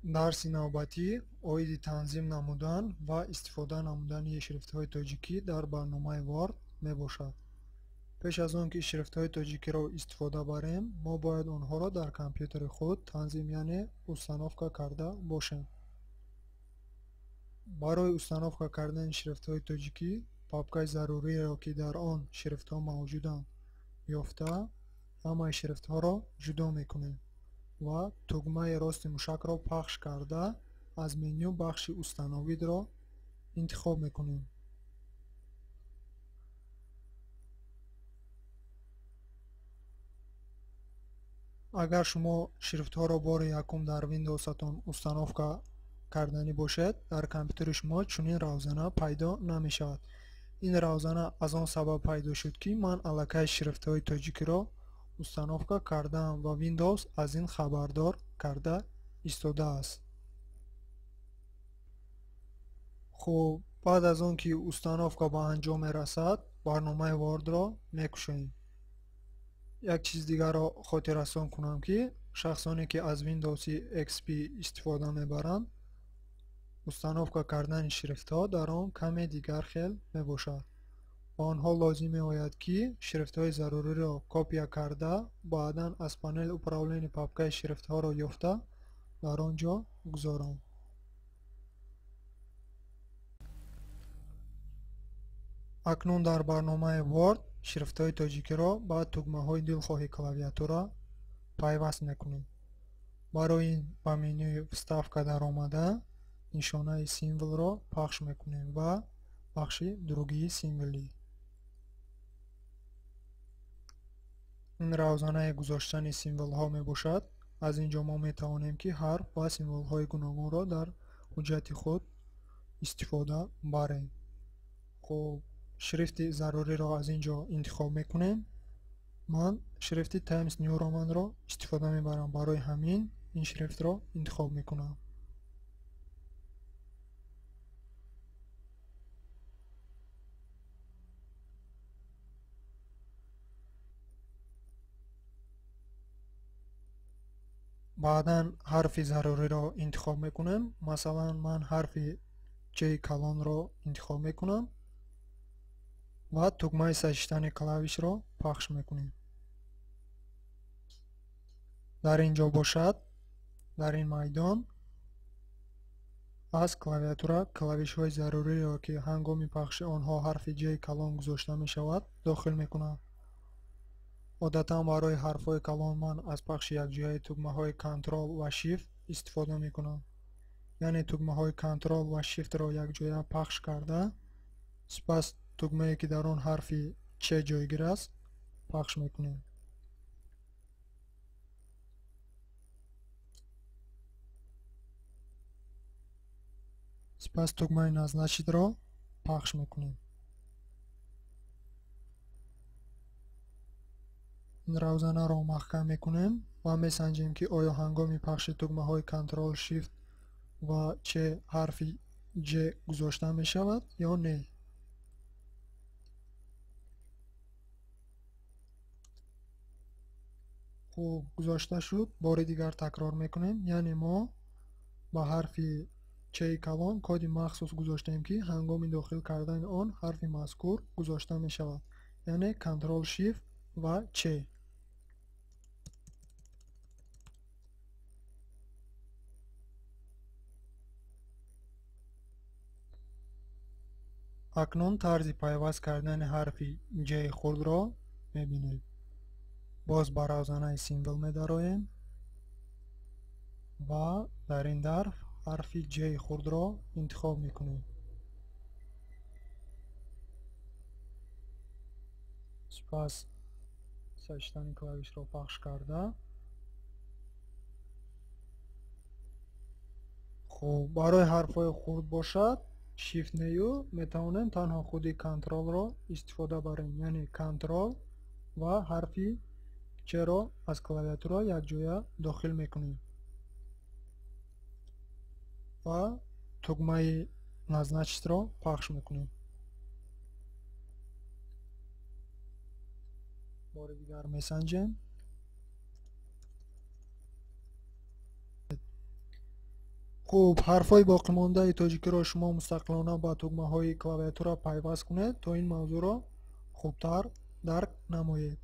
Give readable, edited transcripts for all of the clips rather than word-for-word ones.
дарси навбатӣ оиди танзим намудан ва истифода намудани шрифтҳои тоҷикӣ дар барномаи Word мебошад. пеш аз он ки шрифтҳои тоҷикиро истифода барем, мо бояд онҳоро дар компютери худ танзим яъне установка карда бошем. барои установка кардани шрифтҳои тоҷикӣ папкаи заруриеро ки дар он шрифтҳо мавҷуданд ёфта, ҳамаи шрифтҳоро ҷудо мекунем ва тугмаи рости мушакро пахш карда аз меню бахши установидро интихоб мекунем. агар шумо шрифтҳоро бори якум дар Windows-атон установка карданӣ бошед, дар компютери шумо чунин равзана пайдо намешавад. ин равзана аз он сабаб пайдо шуд ки ман аллакай шрифтҳои тоҷикиро установка кардаам ва Windows аз ин хабардор карда истодааст. хуб, баъд аз он ки установка ба анҷом мерасад, барномаи Word-ро мекушоем. як чиз дигарро хотиррасон кунам ки шахсоне ки аз Windows XP истифода мебаранд, установка кардани шрифтҳо дар он каме дигар хел мебошад. ба онҳо лозим меояд ки шрифтҳои заруриро копия карда, баъдан аз панели управлени папкаи шрифтҳоро ёфта дар он ҷо гузоранд. акнун дар барномаи Word шрифтҳои тоҷикиро ба тугмаҳои дилхоҳи клавиатура пайваст мекунем. барои ин ба менюи вставка даромада нишонаи символро пахш мекунем ва бахши другии символӣ. ин равзанаи гузоштани символҳо мебошад. аз ин ҷо мо метавонем ки ҳарф ва символҳои гуногунро дар ҳуҷҷати худ истифода барем. хуб, шрифти заруриро аз ин ҷо интихоб мекунем. ман шрифти Times New Roman-ро истифода мебарам. барои ҳамин ин шрифтро интихоб мекунам. баъдан ҳарфи заруриро интихоб мекунем. масалан, ман ҳарфи J калонро интихоб мекунам ва тугмаи сазиштани клавишро пахш мекунем. дар ин ҷо бошад, дар ин майдон аз клавиатура клавишҳои заруриро ки ҳангоми пахши онҳо ҳарфи J калон гузошта мешавад дохил мекунам. одатан барои ҳарфҳои калон ман аз пахши якҷояи тугмаҳои Ctrl ва Shift истифода мекунам. яъне тугмаҳои Ctrl ва Shift-ро якҷоя пахш карда, сипас тугмае ки дар он ҳарфи Ч ҷойгир аст пахш мекунем. сипас тугмаи назначидро пахш мекунем. ин равзанаро маҳкам мекунем ва месанҷем ки оё ҳангоми пахши тугмаҳои Ctrl Shift ва Ч ҳарфи J гузошта мешавад ё не. хуб, гузошта шуд. бори дигар такрор мекунем. яъне мо ба ҳарфи Ч калон коди махсус гузоштем ки ҳангоми дохил кардани он ҳарфи мазкур гузошта мешавад, яъне Ctrl Shift ва Ч. акнун тарзи пайваст кардани ҳарфи J хурдро мебинем. боз ба равзанаи символ медароем ва дар ин дарф ҳарфи J хурдро интихоб мекунем. сипас сазиштани клавишро пахш карда, хуб, барои ҳарфҳои хурд бошад Shift нею метавонем танҳо худи Ctrl-ро истифода барем, яъне Ctrl ва ҳарфи Ч-ро аз клавиатура якҷоя дохил мекунем ва тугмаи назначидро пахш мекунем. бори дигар месанҷем. خب حرفای باقی مانده تاجیکی را شما مستقلانه با تگمه های کلاویاتور پیوست کنید تا این موضوع را خوبتر درک نمایید.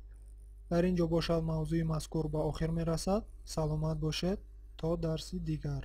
در اینجا باشد موضوع مذکور به آخر می رسد. سلامت باشید تا درسی دیگر.